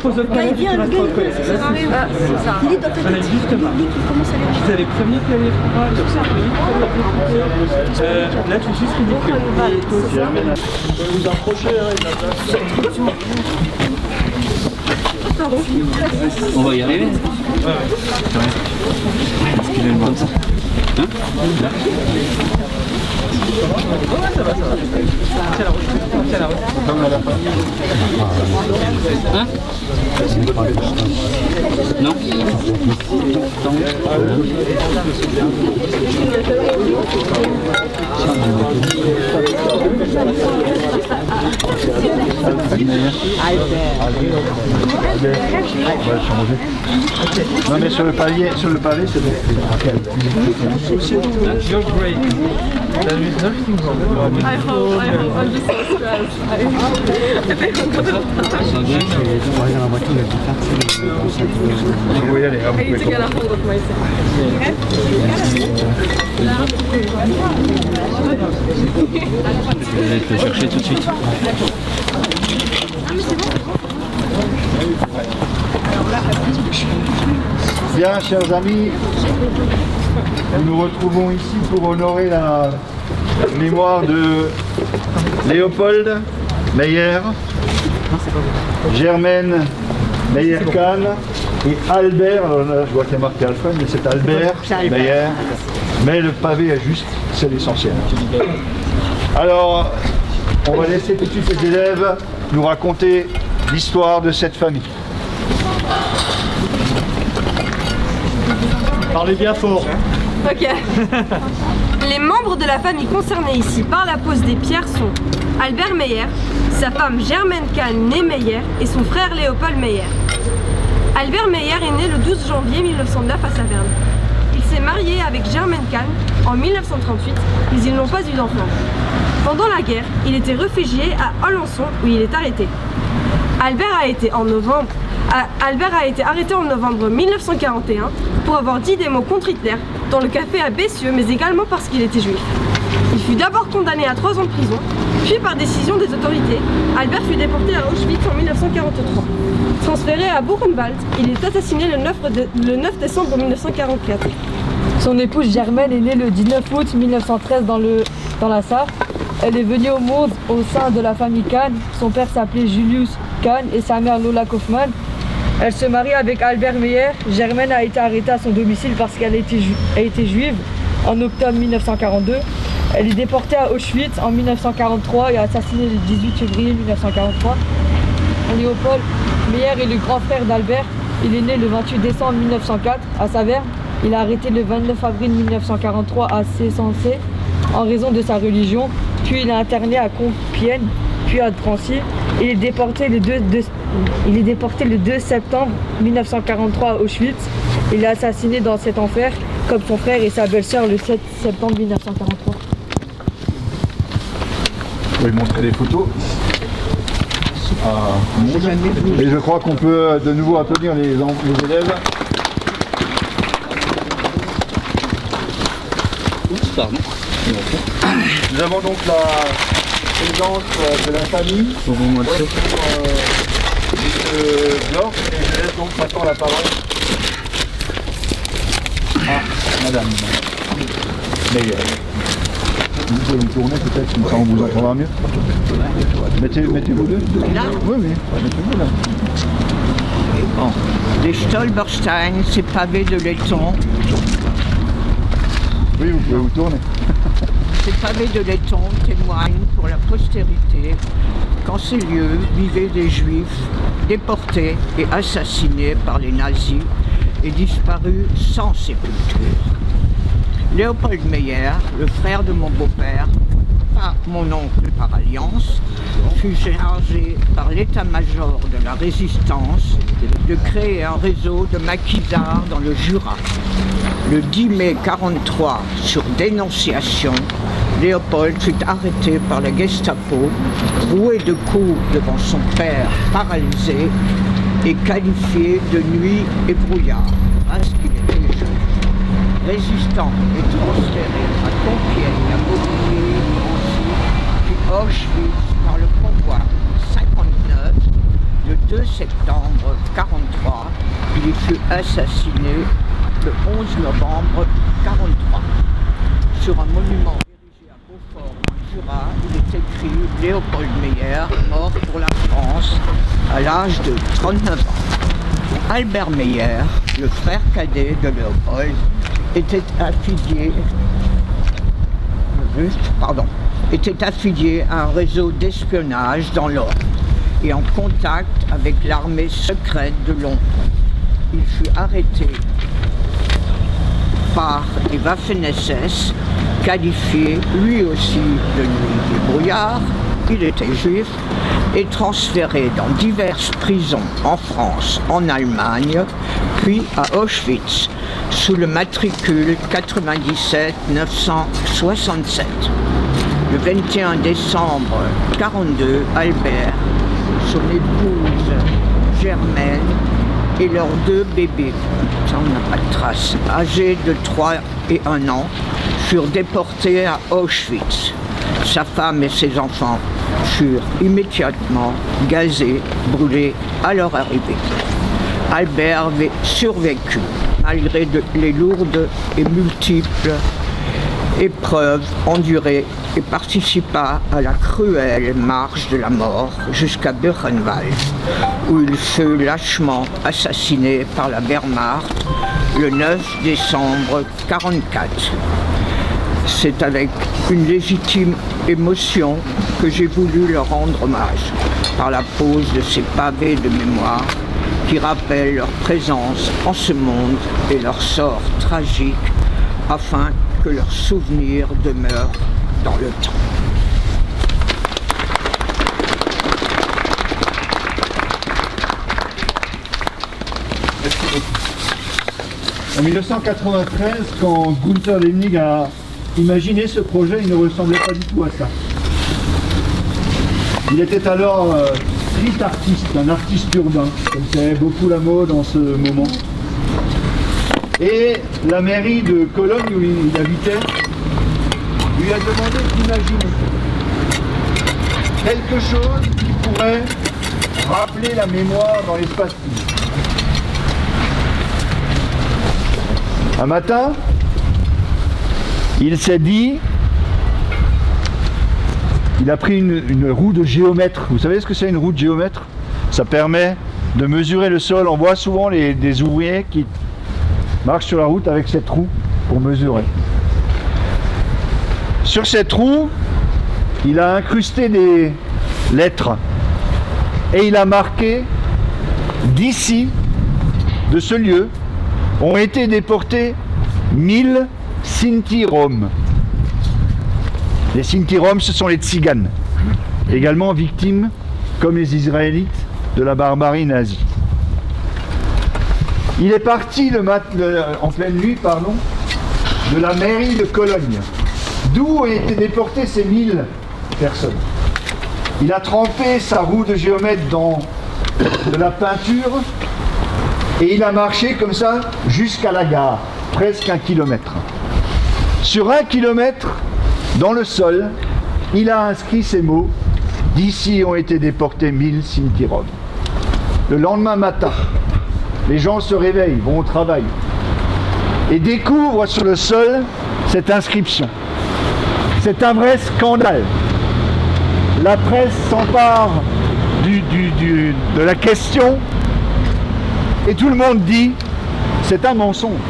Quand il vient, le gars, ça sert à rien. Il est dans ta tête, il dit qu'il commence à les Vous avez prévenu qu'il allait faire sur ça. Là, tu es juste ridicule. Vous approchez, hein, Pardon. On va y arriver. Ouais. Excusez-moi comme ça. Hein? Ouais, ça va. Tiens la route. Tiens la route. Hein? Non? Non mais sur le pavé c'est bon. You're great. There is nothing wrong. I hope I'm just so stressed. Vous pouvez y aller, hein, vous I need pouvez to get a hold of myself. Je vais te le chercher tout de suite. Bien, chers amis, nous nous retrouvons ici pour honorer la mémoire de Léopold Meyer, Germaine Meyer-Kahn et Albert, alors là je vois qu'il y a marqué Alfred, mais c'est Albert Meyer, mais le pavé est juste, c'est l'essentiel. Alors, on va laisser tout de suite les élèves nous raconter l'histoire de cette famille. Parlez bien fort. Ok. Les membres de la famille concernés ici par la pose des pierres sont Albert Meyer, sa femme Germaine Kahn née Meyer et son frère Léopold Meyer. Albert Meyer est né le 12 janvier 1909 à Saverne. Il s'est marié avec Germaine Kahn en 1938, mais ils n'ont pas eu d'enfant. Pendant la guerre, il était réfugié à Alençon où il est arrêté. Albert a été arrêté en novembre 1941 pour avoir dit des mots contre Hitler dans le café à Bessieux, mais également parce qu'il était juif. Il fut d'abord condamné à 3 ans de prison, puis par décision des autorités, Albert fut déporté à Auschwitz en 1943. Transféré à Buchenwald, il est assassiné le 9 décembre 1944. Son épouse Germaine est née le 19 août 1913 dans la Sarre. Elle est venue au monde au sein de la famille Kahn. Son père s'appelait Julius Kahn et sa mère Lola Kaufmann. Elle se marie avec Albert Meyer. Germaine a été arrêtée à son domicile parce qu'elle a été juive en octobre 1942. Elle est déportée à Auschwitz en 1943 et assassinée le 18 février 1943. Léopold Meyer est le grand frère d'Albert. Il est né le 28 décembre 1904 à Saverne. Il est arrêté le 29 avril 1943 à Cessensé en raison de sa religion. Puis il est interné à Compiègne, puis à Drancy. Il est déporté le 2 septembre 1943 à Auschwitz. Il est assassiné dans cet enfer, comme son frère et sa belle-sœur, le 7 septembre 1943. Vous pouvez montrer des photos. Et je crois qu'on peut de nouveau applaudir les élèves. Pardon. Nous avons donc la présence de la famille. Pour vous montrer. Blanc, et je laisse donc maintenant la parole à madame. Mais vous pouvez me tourner peut-être, comme ça on vous entendra mieux. Mettez-vous deux. Là? Oui, mettez-vous là. Bon. Les Stolberstein, c'est pavé de laiton. Oui, vous pouvez vous tourner. Ces pavés de laiton témoignent pour la postérité qu'en ces lieux vivaient des juifs déportés et assassinés par les nazis et disparus sans sépulture. Léopold Meyer, le frère de mon beau-père, pas mon oncle par alliance, fut chargé par l'état-major de la résistance de créer un réseau de maquisards dans le Jura. Le 10 mai 1943, sur dénonciation, Léopold fut arrêté par la Gestapo, roué de coups devant son père paralysé et qualifié de nuit et brouillard, parce qu'il était jeune. Résistant et transféré à Compiègne, à Montpellier, puis Auschwitz par le convoi 59, le 2 septembre 1943. Il y fut assassiné le 11 novembre 1943. Sur un monument érigé à Beaufort, en Jura, il est écrit « Léopold Meyer, mort pour la France, à l'âge de 39 ans ». Albert Meyer, le frère cadet de Léopold, était affilié à un réseau d'espionnage dans l'Ordre et en contact avec l'armée secrète de Londres. Il fut arrêté par les Waffen-SS, qualifié lui aussi de nuit des brouillards, il était juif, et transféré dans diverses prisons en France, en Allemagne, puis à Auschwitz, sous le matricule 97 967. Le 21 décembre 1942, Albert, son épouse Germaine et leurs 2 bébés, ça on n'a pas de traces, âgés de 3 et 1 an, furent déportés à Auschwitz. Sa femme et ses enfants furent immédiatement gazés, brûlés à leur arrivée. Albert avait survécu malgré les lourdes et multiples épreuves endurées et participa à la cruelle marche de la mort jusqu'à Buchenwald, où il fut lâchement assassiné par la Wehrmacht le 9 décembre 1944. C'est avec une légitime émotion que j'ai voulu leur rendre hommage par la pose de ces pavés de mémoire qui rappellent leur présence en ce monde et leur sort tragique afin que leur souvenir demeure dans le temps. En 1993, quand Gunther Lennig a imaginé ce projet, il ne ressemblait pas du tout à ça. Il était alors street artiste, un artiste urbain, comme c'est beaucoup la mode en ce moment. Et la mairie de Cologne, où il habitait, lui a demandé d'imaginer quelque chose qui pourrait rappeler la mémoire dans l'espace public. Un matin, il s'est dit, il a pris une roue de géomètre. Vous savez ce que c'est une roue de géomètre? Ça permet de mesurer le sol. On voit souvent des ouvriers qui marchent sur la route avec cette roue pour mesurer. Sur cette roue, il a incrusté des lettres et il a marqué d'ici, de ce lieu, ont été déportés 1000 Sinti-Roms. Les Sinti-Roms, ce sont les Tziganes, également victimes, comme les Israélites, de la barbarie nazie. Il est parti en pleine nuit, de la mairie de Cologne, d'où ont été déportés ces 1000 personnes. Il a trempé sa roue de géomètre dans de la peinture et il a marché comme ça jusqu'à la gare, presque 1 kilomètre. Sur 1 kilomètre, dans le sol, il a inscrit ces mots « D'ici ont été déportés 1000 Sinti-Roms ». Le lendemain matin, les gens se réveillent, vont au travail et découvrent sur le sol cette inscription. C'est un vrai scandale. La presse s'empare de la question et tout le monde dit c'est un mensonge.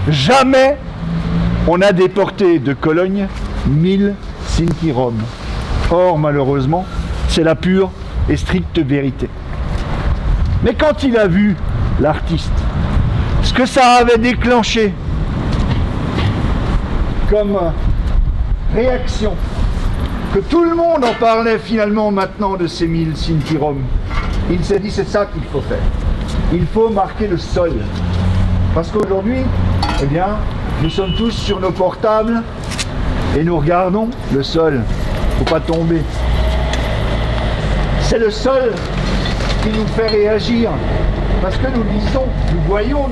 Jamais on a déporté de Cologne 1000 Sinti-Roms. Or, malheureusement, c'est la pure et stricte vérité. Mais quand il a vu l'artiste, ce que ça avait déclenché comme réaction, que tout le monde en parlait finalement maintenant de ces 1000 Sinti-Roms, il s'est dit c'est ça qu'il faut faire. Il faut marquer le sol. Parce qu'aujourd'hui, eh bien, nous sommes tous sur nos portables et nous regardons le sol. Il ne faut pas tomber. C'est le sol qui nous fait réagir. Parce que nous lisons, nous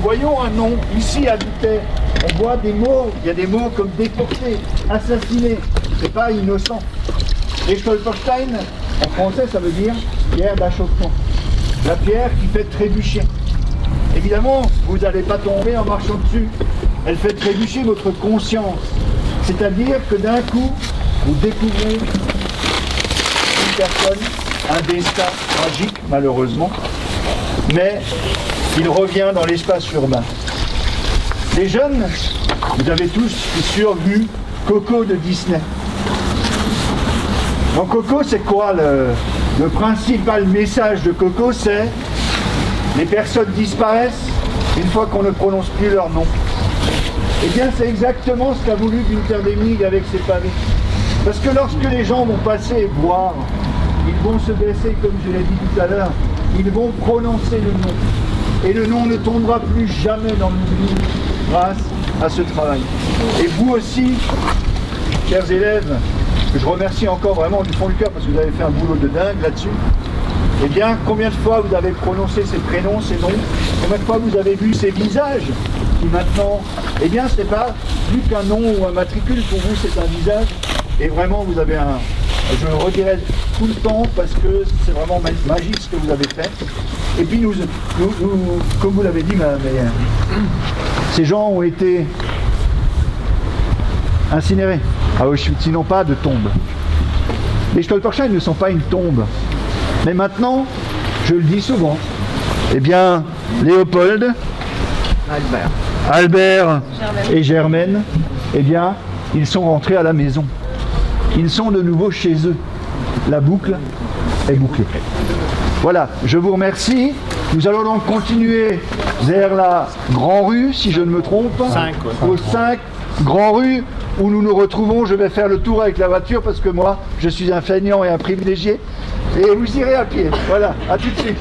voyons un nom. Ici habitait, on voit des mots. Il y a des mots comme déporté, assassiné. C'est pas innocent. Et Stolperstein, en français, ça veut dire pierre d'achoppement. la pierre qui fait trébucher. Évidemment, vous n'allez pas tomber en marchant dessus. Elle fait trébucher votre conscience. C'est-à-dire que d'un coup, vous découvrez une personne, un destin tragique, malheureusement, mais il revient dans l'espace urbain. Les jeunes, vous avez tous, je suis sûr, vu Coco de Disney. Donc Coco, c'est quoi le principal message de Coco? C'est les personnes disparaissent une fois qu'on ne prononce plus leur nom. Eh bien, c'est exactement ce qu'a voulu Günther Demnig avec ses pavés. Parce que lorsque les gens vont passer et boire, ils vont se baisser, comme je l'ai dit tout à l'heure, ils vont prononcer le nom. Et le nom ne tombera plus jamais dans l'oubli grâce à ce travail. Et vous aussi, chers élèves, je remercie encore vraiment du fond du cœur parce que vous avez fait un boulot de dingue là-dessus. Eh bien, combien de fois vous avez prononcé ces prénoms, ces noms? Combien de fois vous avez vu ces visages qui maintenant, eh bien, ce n'est pas plus qu'un nom ou un matricule, pour vous c'est un visage. Et vraiment, vous avez je le redirai tout le temps parce que c'est vraiment magique ce que vous avez fait. Et puis nous comme vous l'avez dit, ces gens ont été incinérés à Auschwitz. Ils n'ont pas de tombe. Les Stolpersteine ne sont pas une tombe. Mais maintenant, je le dis souvent, eh bien, Léopold, Albert et Germaine, eh bien, ils sont rentrés à la maison. Ils sont de nouveau chez eux. La boucle est bouclée. Voilà, je vous remercie. Nous allons donc continuer vers la Grand Rue, si je ne me trompe. 5, au 5 Grand Rue, où nous nous retrouvons. Je vais faire le tour avec la voiture parce que moi, je suis un feignant et un privilégié. Et vous irez à pied. Voilà, à tout de suite.